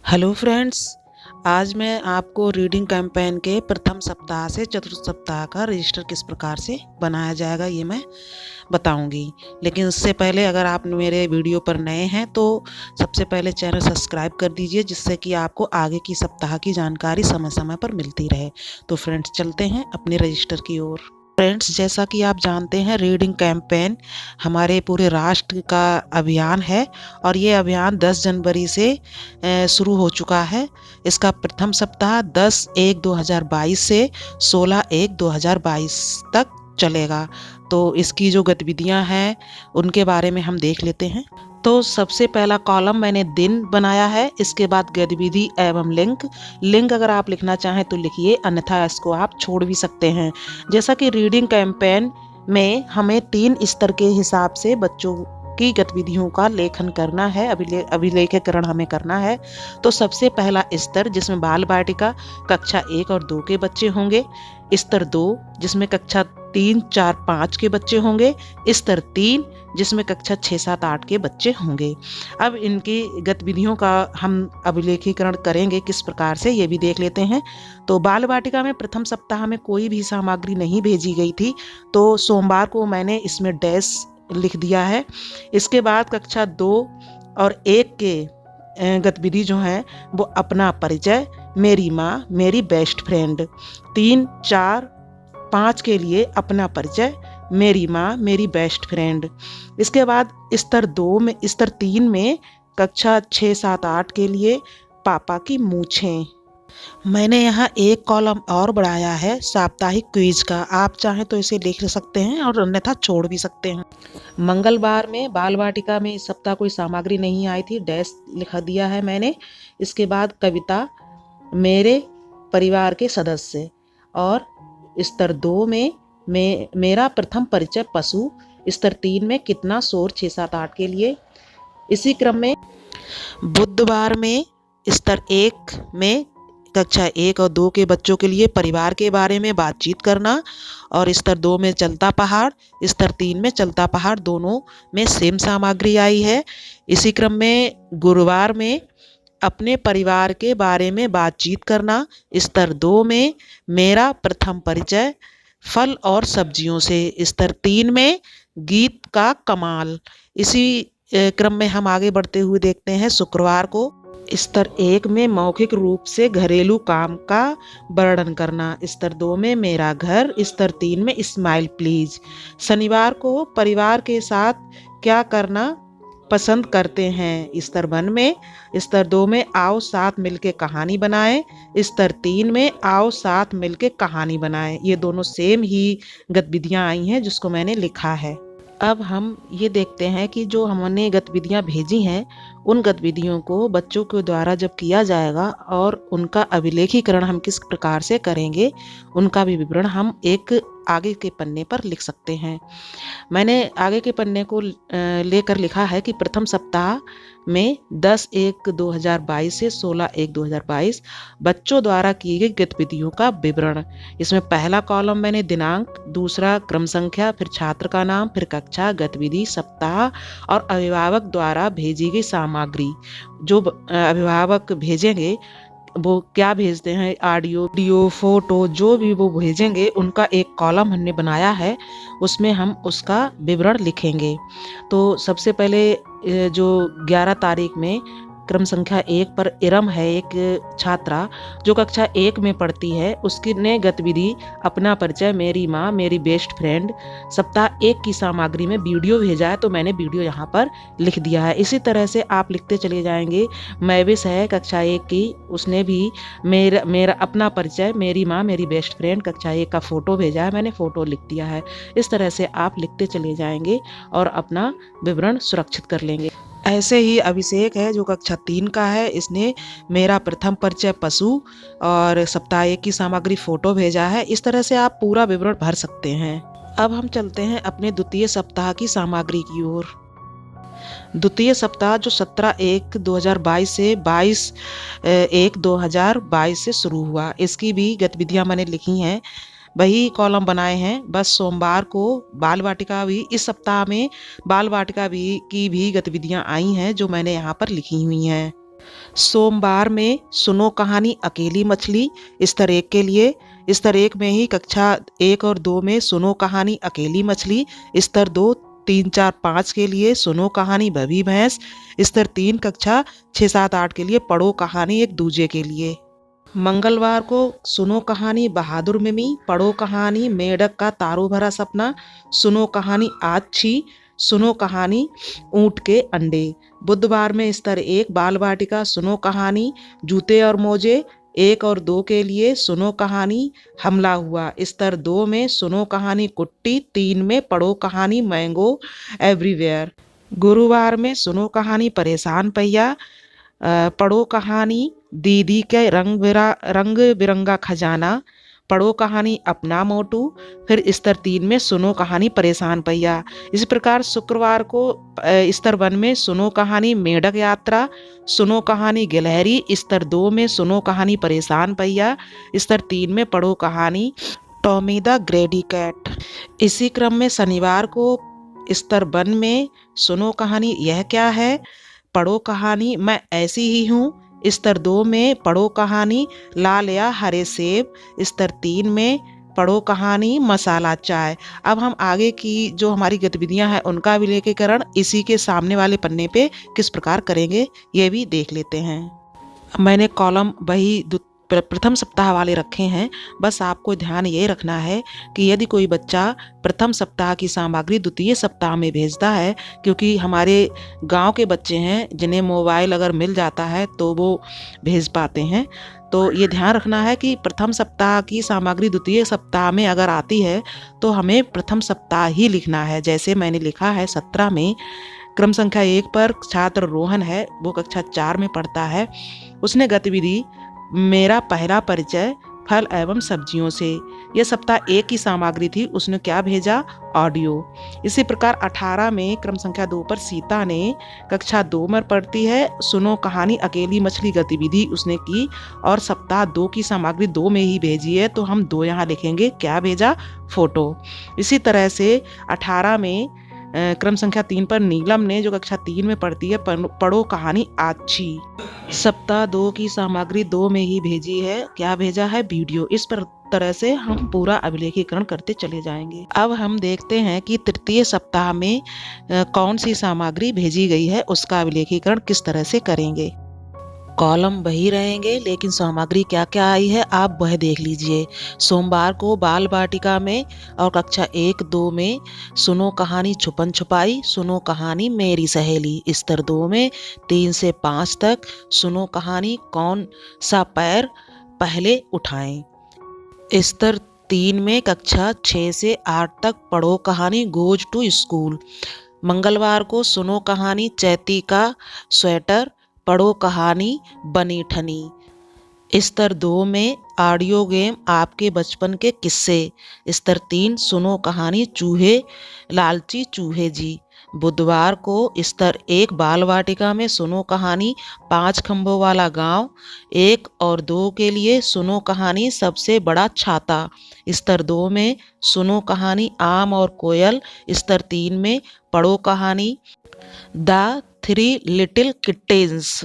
Hello friends, आज मैं आपको रीडिंग कैंपेन के प्रथम सप्ताह से चतुर्थ सप्ताह का रजिस्टर किस प्रकार से बनाया जाएगा ये मैं बताऊंगी। लेकिन उससे पहले अगर आप मेरे वीडियो पर नए हैं तो सबसे पहले चैनल सब्सक्राइब कर दीजिए, जिससे कि आपको आगे की सप्ताह की जानकारी समय समय पर मिलती रहे। तो फ्रेंड्स, चलते हैं अपने रजिस्टर की ओर। फ्रेंड्स, जैसा कि आप जानते हैं, रीडिंग कैंपेन हमारे पूरे राष्ट्र का अभियान है और ये अभियान 10 जनवरी से शुरू हो चुका है। इसका प्रथम सप्ताह 10/1/2022 से 16/1/2022 तक चलेगा। तो इसकी जो गतिविधियां हैं उनके बारे में हम देख लेते हैं। तो सबसे पहला कॉलम मैंने दिन बनाया है, इसके बाद गतिविधि एवं लिंक अगर आप लिखना चाहें तो लिखिए, अन्यथा इसको आप छोड़ भी सकते हैं। जैसा कि रीडिंग कैंपेन में हमें 3 स्तर के हिसाब से बच्चों की गतिविधियों का लेखन करना है, अभिलेखीकरण हमें करना है। तो सबसे पहला स्तर जिसमें बाल वाटिका कक्षा 1 और 2 के बच्चे होंगे, स्तर 2 जिसमें कक्षा 3, 4, 5 के बच्चे होंगे, स्तर 3 जिसमें कक्षा 6, 7, 8 के बच्चे होंगे। अब इनकी गतिविधियों का हम अभिलेखीकरण करेंगे किस प्रकार से, ये भी देख लेते हैं। तो बाल वाटिका में प्रथम सप्ताह में कोई भी सामग्री नहीं भेजी गई थी, तो सोमवार को मैंने इसमें डैश लिख दिया है। इसके बाद कक्षा 2 और 1 के गतिविधि जो है वो अपना परिचय, मेरी माँ, मेरी बेस्ट फ्रेंड। 3, 4, 5 के लिए अपना परिचय, मेरी माँ, मेरी बेस्ट फ्रेंड। इसके बाद स्तर 3 में कक्षा 6, 7, 8 के लिए पापा की मूछें। मैंने यहाँ एक कॉलम और बढ़ाया है साप्ताहिक क्विज का, आप चाहें तो इसे लिख सकते हैं और अन्यथा छोड़ भी सकते हैं। मंगलवार में बाल वाटिका में इस सप्ताह कोई सामग्री नहीं आई थी, डैश लिखा दिया है मैंने। इसके बाद कविता, मेरे परिवार के सदस्य, और स्तर 2 में मेरा प्रथम परिचय पशु, स्तर 3 में कितना शोर 6, 7, 8 के लिए। इसी क्रम में बुधवार में स्तर 1 में कक्षा 1 और 2 के बच्चों के लिए परिवार के बारे में बातचीत करना, और स्तर 2 में चलता पहाड़, स्तर 3 में चलता पहाड़, दोनों में सेम सामग्री आई है। इसी क्रम में गुरुवार में अपने परिवार के बारे में बातचीत करना, स्तर 2 में मेरा प्रथम परिचय फल और सब्जियों से, स्तर 3 में गीत का कमाल। इसी क्रम में हम आगे बढ़ते हुए देखते हैं शुक्रवार को स्तर 1 में मौखिक रूप से घरेलू काम का वर्णन करना, स्तर 2 में मेरा घर, स्तर 3 में स्माइल प्लीज। शनिवार को परिवार के साथ क्या करना पसंद करते हैं, स्तर 1 में। स्तर 2 में आओ साथ मिलके कहानी बनाएं, स्तर 3 में आओ साथ मिलके कहानी बनाएं। ये दोनों सेम ही गतिविधियां आई हैं जिसको मैंने लिखा है। अब हम ये देखते हैं कि जो हमने गतिविधियां भेजी हैं उन गतिविधियों को बच्चों के द्वारा जब किया जाएगा और उनका अभिलेखीकरण हम किस प्रकार से करेंगे, उनका भी विवरण हम एक आगे के पन्ने पर लिख सकते हैं। मैंने आगे के पन्ने को लेकर लिखा है कि प्रथम सप्ताह में 10/1/2022 से 16/1/2022 बच्चों द्वारा की गई गतिविधियों का विवरण। इसमें पहला कॉलम मैंने दिनांक, दूसरा क्रम संख्या, फिर छात्र का नाम, फिर कक्षा, गतिविधि, सप्ताह और अभिभावक द्वारा भेजी गई सामग्री। जो अभिभावक भेजेंगे वो क्या भेजते हैं, ऑडियो, फोटो, जो भी वो भेजेंगे उनका एक कॉलम हमने बनाया है, उसमें हम उसका विवरण लिखेंगे। तो सबसे पहले जो 11 तारीख में क्रम संख्या 1 पर इरम है, एक छात्रा जो कक्षा 1 में पढ़ती है, उसकी ने गतिविधि अपना परिचय, मेरी माँ, मेरी बेस्ट फ्रेंड, सप्ताह 1 की सामग्री में वीडियो भेजा है, तो मैंने वीडियो यहाँ पर लिख दिया है। इसी तरह से आप लिखते चले जाएंगे। मैविस है कक्षा 1 की, उसने भी मेरा अपना परिचय, मेरी माँ, मेरी बेस्ट फ्रेंड, कक्षा 1 का फोटो भेजा है, मैंने फोटो लिख दिया है। इस तरह से आप लिखते चले जाएंगे और अपना विवरण सुरक्षित कर लेंगे। ऐसे ही अभिषेक है जो कक्षा 3 का है, इसने मेरा प्रथम परिचय पशु और सप्ताह 1 की सामग्री फोटो भेजा है। इस तरह से आप पूरा विवरण भर सकते हैं। अब हम चलते हैं अपने द्वितीय सप्ताह की सामग्री की ओर। द्वितीय सप्ताह जो 17/1/2022 से 22/1/2022 से शुरू हुआ, इसकी भी गतिविधियां मैंने लिखी हैं, वही कॉलम बनाए हैं। बस सोमवार को बाल वाटिका भी, इस सप्ताह में बाल वाटिका भी की भी गतिविधियां आई हैं जो मैंने यहाँ पर लिखी हुई हैं। सोमवार में सुनो कहानी अकेली मछली स्तर 1 के लिए। स्तर 1 में ही कक्षा 1 और 2 में सुनो कहानी अकेली मछली। स्तर 2 3 4 5 के लिए सुनो कहानी बभी भैंस। स्तर 3 कक्षा 6 7 8 के लिए पढ़ो कहानी एक दूजे के लिए। मंगलवार को सुनो कहानी बहादुर मिमी, पढ़ो कहानी मेढक का तारू भरा सपना, सुनो कहानी आज छी, सुनो कहानी ऊँट के अंडे। बुधवार में स्तर 1 बाल वाटिका सुनो कहानी जूते और मोजे 1 और 2 के लिए सुनो कहानी हमला हुआ। स्तर 2 में सुनो कहानी कुट्टी, 3 में पढ़ो कहानी मैंगो एवरीवेयर। गुरुवार में सुनो कहानी परेशान पहिया, पढ़ो कहानी दीदी के रंग बिरंगा खजाना, पढ़ो कहानी अपना मोटू। फिर स्तर 3 में सुनो कहानी परेशान पहिया। इसी प्रकार शुक्रवार को स्तर 1 में सुनो कहानी मेढक यात्रा, सुनो कहानी गिलहरी। स्तर 2 में सुनो कहानी परेशान पहिया। स्तर 3 में पढ़ो कहानी टॉमी द ग्रेडी कैट। इसी क्रम में शनिवार को स्तर 1 में सुनो कहानी यह क्या है, पढ़ो कहानी मैं ऐसी ही हूँ। स्तर 2 में पढ़ो कहानी लाल या हरे सेब। स्तर 3 में पढ़ो कहानी मसाला चाय। अब हम आगे की जो हमारी गतिविधियां हैं उनका विलेखीकरण इसी के सामने वाले पन्ने पे किस प्रकार करेंगे ये भी देख लेते हैं। मैंने कॉलम वही प्रथम सप्ताह वाले रखे हैं। बस आपको ध्यान ये रखना है कि यदि कोई बच्चा प्रथम सप्ताह की सामग्री द्वितीय सप्ताह में भेजता है, क्योंकि हमारे गांव के बच्चे हैं जिन्हें मोबाइल अगर मिल जाता है तो वो भेज पाते हैं, तो ये ध्यान रखना है कि प्रथम सप्ताह की सामग्री द्वितीय सप्ताह में अगर आती है तो हमें प्रथम सप्ताह ही लिखना है। जैसे मैंने लिखा है 17 में क्रम संख्या 1 पर छात्र रोहन है, वो कक्षा 4 में पढ़ता है। उसने गतिविधि मेरा पहला परिचय फल एवं सब्जियों से, यह सप्ताह 1 की सामग्री थी, उसने क्या भेजा, ऑडियो। इसी प्रकार 18 में क्रम संख्या 2 पर सीता ने कक्षा 2 में पढ़ती है, सुनो कहानी अकेली मछली गतिविधि उसने की और सप्ताह 2 की सामग्री 2 में ही भेजी है, तो हम 2 यहाँ लिखेंगे, क्या भेजा, फोटो। इसी तरह से 18 में क्रम संख्या 3 पर नीलम ने जो कक्षा 3 में पढ़ती है पढ़ो कहानी अच्छी, सप्ताह 2 की सामग्री 2 में ही भेजी है, क्या भेजा है, वीडियो। इस तरह से हम पूरा अभिलेखीकरण करते चले जाएंगे। अब हम देखते हैं कि तृतीय सप्ताह में कौन सी सामग्री भेजी गई है, उसका अभिलेखीकरण किस तरह से करेंगे। कॉलम वही रहेंगे लेकिन सामग्री क्या क्या आई है आप वह देख लीजिए। सोमवार को बाल वाटिका में और कक्षा 1-2 में सुनो कहानी छुपन छुपाई, सुनो कहानी मेरी सहेली। स्तर 2 में 3 से 5 तक सुनो कहानी कौन सा पैर पहले उठाएं। स्तर 3 में कक्षा 6 से 8 तक पढ़ो कहानी गोज टू स्कूल। मंगलवार को सुनो कहानी चैती का स्वेटर, पढ़ो कहानी बनी ठनी। स्तर 2 में ऑडियो गेम आपके बचपन के किस्से। स्तर 3 सुनो कहानी चूहे लालची चूहे जी। बुधवार को स्तर 1 बाल वाटिका में सुनो कहानी 5 खंभों वाला गांव। 1 और 2 के लिए सुनो कहानी सबसे बड़ा छाता। स्तर 2 में सुनो कहानी आम और कोयल। स्तर 3 में पढ़ो कहानी द 3 लिटिल किटेन्स।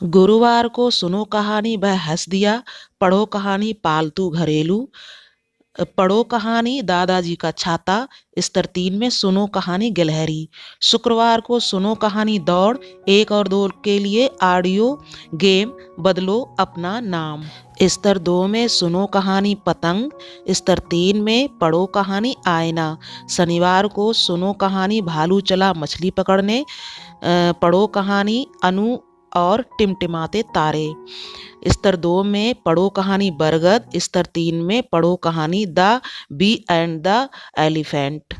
गुरुवार को सुनो कहानी वह हंस दिया, पढ़ो कहानी पालतू घरेलू, पढ़ो कहानी दादाजी का छाता। स्तर 3 में सुनो कहानी गिलहरी। शुक्रवार को सुनो कहानी दौड़। 1 और 2 के लिए ऑडियो गेम बदलो अपना नाम। स्तर 2 में सुनो कहानी पतंग। स्तर 3 में पढ़ो कहानी आईना। शनिवार को सुनो कहानी भालू चला मछली पकड़ने, पढ़ो कहानी अनु और टिमटिमाते तारे। स्तर 2 में पढ़ो कहानी बरगद। स्तर 3 में पढ़ो कहानी the bee and the elephant.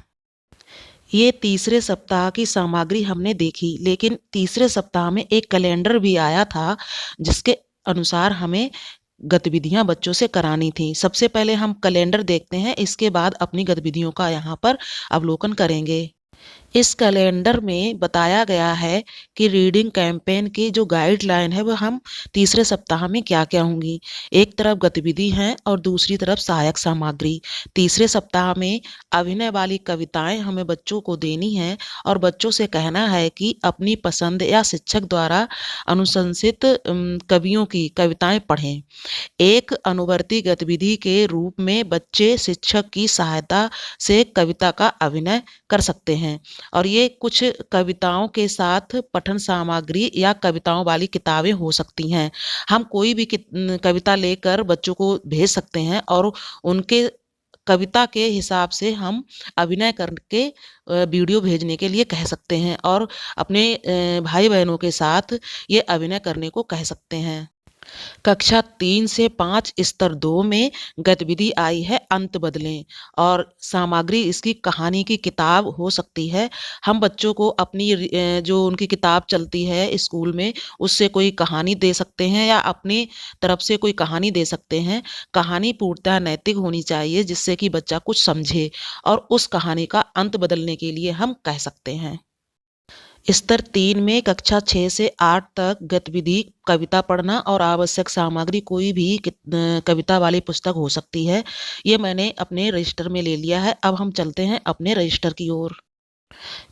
ये तीसरे सप्ताह की सामग्री हमने देखी, लेकिन तीसरे सप्ताह में एक कैलेंडर भी आया था जिसके अनुसार हमें गतिविधियां बच्चों से करानी थी। सबसे पहले हम कैलेंडर देखते हैं, इसके बाद अपनी गतिविधियों का यहाँ पर अवलोकन करेंगे। इस कैलेंडर में बताया गया है कि रीडिंग कैंपेन की जो गाइडलाइन है वो हम तीसरे सप्ताह में क्या-क्या होंगी। एक तरफ गतिविधि है और दूसरी तरफ सहायक सामग्री। तीसरे सप्ताह में अभिनय वाली कविताएँ हमें बच्चों को देनी हैं और बच्चों से कहना है कि अपनी पसंद या शिक्षक द्वारा अनुशंसित कवियों की कविताएँ पढ़ें। एक अनुवर्ती गतिविधि के रूप में बच्चे शिक्षक की सहायता से कविता का अभिनय कर सकते हैं और ये कुछ कविताओं के साथ पठन सामग्री या कविताओं वाली किताबें हो सकती हैं। हम कोई भी कविता लेकर बच्चों को भेज सकते हैं और उनके कविता के हिसाब से हम अभिनय करके वीडियो भेजने के लिए कह सकते हैं और अपने भाई-बहनों के साथ ये अभिनय करने को कह सकते हैं। कक्षा 3 से 5 स्तर 2 में गतिविधि आई है अंत बदलें और सामग्री इसकी कहानी की किताब हो सकती है। हम बच्चों को अपनी जो उनकी किताब चलती है स्कूल में उससे कोई कहानी दे सकते हैं या अपनी तरफ से कोई कहानी दे सकते हैं। कहानी पूर्णतः नैतिक होनी चाहिए जिससे कि बच्चा कुछ समझे और उस कहानी का अंत बदलने के लिए हम कह सकते हैं। स्तर 3 में कक्षा 6 से 8 तक गतिविधि कविता पढ़ना और आवश्यक सामग्री कोई भी कविता वाली पुस्तक हो सकती है। ये मैंने अपने रजिस्टर में ले लिया है। अब हम चलते हैं अपने रजिस्टर की ओर।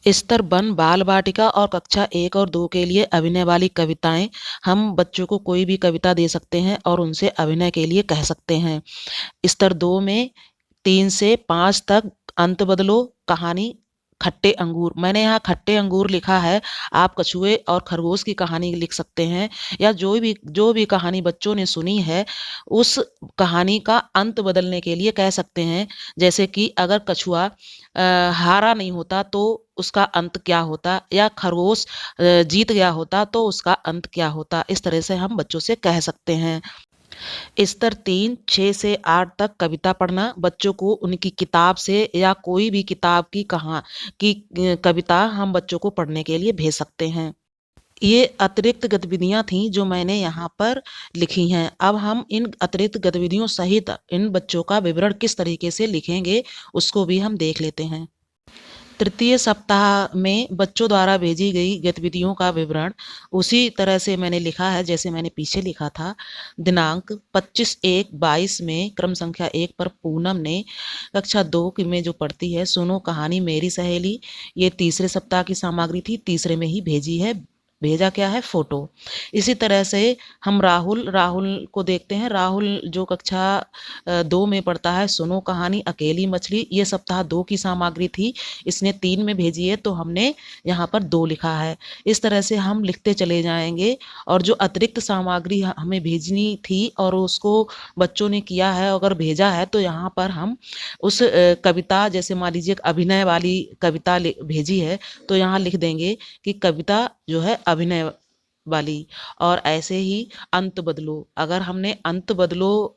स्तर 1 बाल वाटिका और कक्षा 1 और 2 के लिए अभिनय वाली कविताएँ हम बच्चों को कोई भी कविता दे सकते हैं और उनसे अभिनय के लिए कह सकते हैं। स्तर 2 में 3 से 5 तक अंत बदलो कहानी खट्टे अंगूर। मैंने यहाँ खट्टे अंगूर लिखा है, आप कछुए और खरगोश की कहानी लिख सकते हैं या जो भी कहानी बच्चों ने सुनी है, उस कहानी का अंत बदलने के लिए कह सकते हैं। जैसे कि अगर कछुआ हारा नहीं होता तो उसका अंत क्या होता या खरगोश जीत गया होता तो उसका अंत क्या होता। इस तरह से हम बच्चों से कह सकते हैं। स्तर 3 6 से 8 तक कविता पढ़ना बच्चों को उनकी किताब से या कोई भी किताब की कविता हम बच्चों को पढ़ने के लिए भेज सकते हैं। ये अतिरिक्त गतिविधियां थीं जो मैंने यहाँ पर लिखी हैं। अब हम इन अतिरिक्त गतिविधियों सहित इन बच्चों का विवरण किस तरीके से लिखेंगे उसको भी हम देख लेते हैं। तृतीय सप्ताह में बच्चों द्वारा भेजी गई गतिविधियों का विवरण उसी तरह से मैंने लिखा है जैसे मैंने पीछे लिखा था। दिनांक 25/1/22 में क्रम संख्या 1 पर पूनम ने कक्षा 2 में जो पढ़ती है सुनो कहानी मेरी सहेली, ये तीसरे सप्ताह की सामग्री थी, तीसरे में ही भेजी है। भेजा क्या है फोटो। इसी तरह से हम राहुल को देखते हैं। राहुल जो कक्षा 2 में पढ़ता है सुनो कहानी अकेली मछली, ये सप्ताह 2 की सामग्री थी, इसने 3 में भेजी है तो हमने यहाँ पर 2 लिखा है। इस तरह से हम लिखते चले जाएंगे और जो अतिरिक्त सामग्री हमें भेजनी थी और उसको बच्चों ने किया है अगर भेजा है तो यहाँ पर हम उस कविता जैसे मान लीजिए अभिनय वाली कविता भेजी है तो यहाँ लिख देंगे कि कविता जो है अभिनय वाली। और ऐसे ही अंत बदलो, अगर हमने अंत बदलो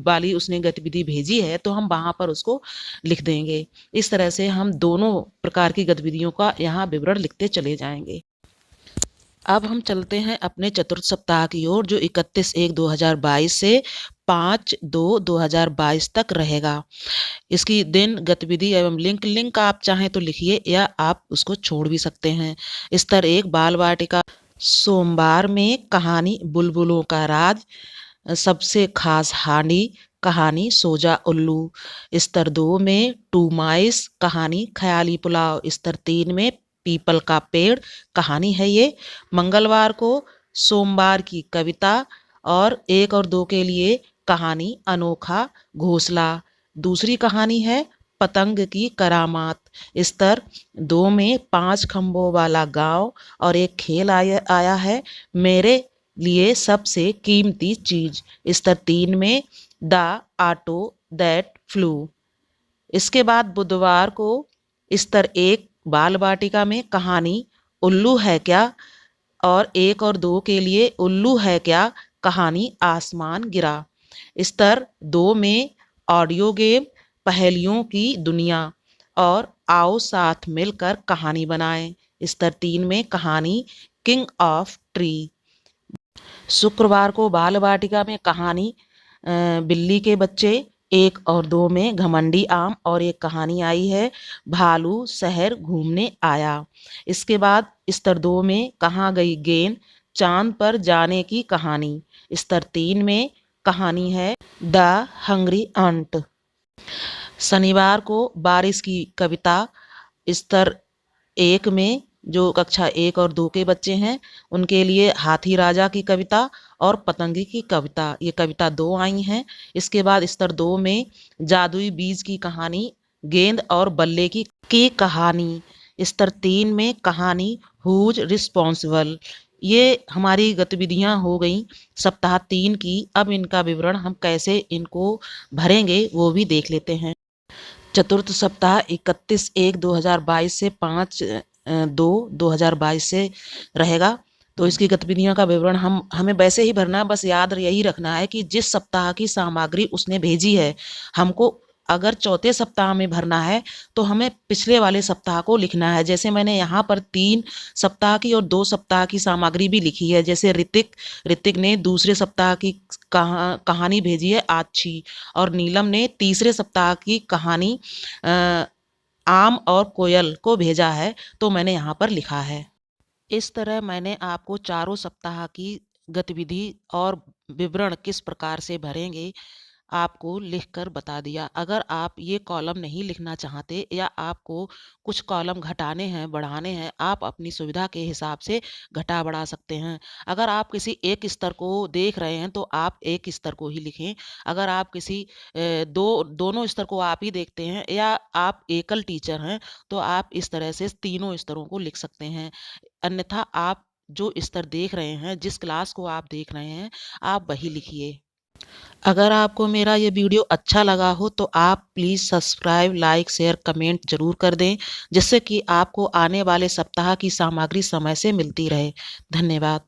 वाली उसने गतिविधि भेजी है तो हम वहाँ पर उसको लिख देंगे। इस तरह से हम दोनों प्रकार की गतिविधियों का यहाँ विवरण लिखते चले जाएंगे। अब हम चलते हैं अपने चतुर्थ सप्ताह की ओर जो 31/1/2022 से 5/2/2022 तक रहेगा। इसकी दिन गतिविधि एवं लिंक आप चाहें तो लिखिए या आप उसको छोड़ भी सकते हैं। स्तर 1 बाल वाटिका सोमवार में कहानी बुलबुलों का राज, सबसे खास हांडी कहानी सोजा उल्लू। स्तर 2 में टू माइस कहानी ख्याली पुलाव। स्तर 3 में पीपल का पेड़ कहानी है ये। मंगलवार को सोमवार की कविता और 1 और 2 के लिए कहानी अनोखा घोंसला। दूसरी कहानी है पतंग की करामात। स्तर 2 में 5 खंभों वाला गांव और एक खेल आया है मेरे लिए सबसे कीमती चीज। स्तर 3 में द ऑटो दैट फ्लू। इसके बाद बुधवार को स्तर 1 बाल वाटिका में कहानी उल्लू है क्या और 1 और 2 के लिए उल्लू है क्या कहानी आसमान गिरा। स्तर 2 में ऑडियो गेम पहेलियों की दुनिया और आओ साथ मिलकर कहानी बनाएं। स्तर 3 में कहानी किंग ऑफ ट्री। शुक्रवार को बाल वाटिका में कहानी बिल्ली के बच्चे 1 और 2 में घमंडी आम और एक कहानी आई है भालू शहर घूमने आया। इसके बाद स्तर 2 में कहाँ गई गेंद चांद पर जाने की कहानी। स्तर 3 में कहानी है द हंग्री अंट। शनिवार को बारिश की कविता। स्तर 1 में जो कक्षा 1 और 2 के बच्चे हैं उनके लिए हाथी राजा की कविता और पतंगी की कविता, ये कविता 2 आई हैं। इसके बाद स्तर 2 में जादुई बीज की कहानी गेंद और बल्ले की कहानी। स्तर 3 में कहानी हुज रिस्पॉन्सिबल। ये हमारी गतिविधियां हो गई सप्ताह 3 की। अब इनका विवरण हम कैसे इनको भरेंगे वो भी देख लेते हैं। चतुर्थ सप्ताह 31/1/2022 से 5/2/2022 से रहेगा। तो इसकी गतिविधियों का विवरण हमें वैसे ही भरना है, बस याद यही रखना है कि जिस सप्ताह की सामग्री उसने भेजी है हमको अगर चौथे सप्ताह में भरना है तो हमें पिछले वाले सप्ताह को लिखना है। जैसे मैंने यहाँ पर 3 सप्ताह की और 2 सप्ताह की सामग्री भी लिखी है। जैसे ऋतिक ने दूसरे सप्ताह की कहानी भेजी है आच्छी और नीलम ने तीसरे सप्ताह की कहानी आम और कोयल को भेजा है, तो मैंने यहाँ पर लिखा है। इस तरह मैंने आपको चारों सप्ताह की गतिविधि और विवरण किस प्रकार से भरेंगे आपको लिखकर बता दिया। अगर आप ये कॉलम नहीं लिखना चाहते या आपको कुछ कॉलम घटाने हैं बढ़ाने हैं, आप अपनी सुविधा के हिसाब से घटा बढ़ा सकते हैं। अगर आप किसी एक स्तर को देख रहे हैं तो आप एक स्तर को ही लिखें। अगर आप किसी दोनों स्तर को आप ही देखते हैं या आप एकल टीचर हैं तो आप इस तरह से तीनों स्तरों को लिख सकते हैं। अन्यथा आप जो स्तर देख रहे हैं, जिस क्लास को आप देख रहे हैं, आप वही लिखिए। अगर आपको मेरा ये वीडियो अच्छा लगा हो तो आप please subscribe, like, share, comment ज़रूर कर दें, जिससे कि आपको आने वाले सप्ताह की सामग्री समय से मिलती रहे। धन्यवाद।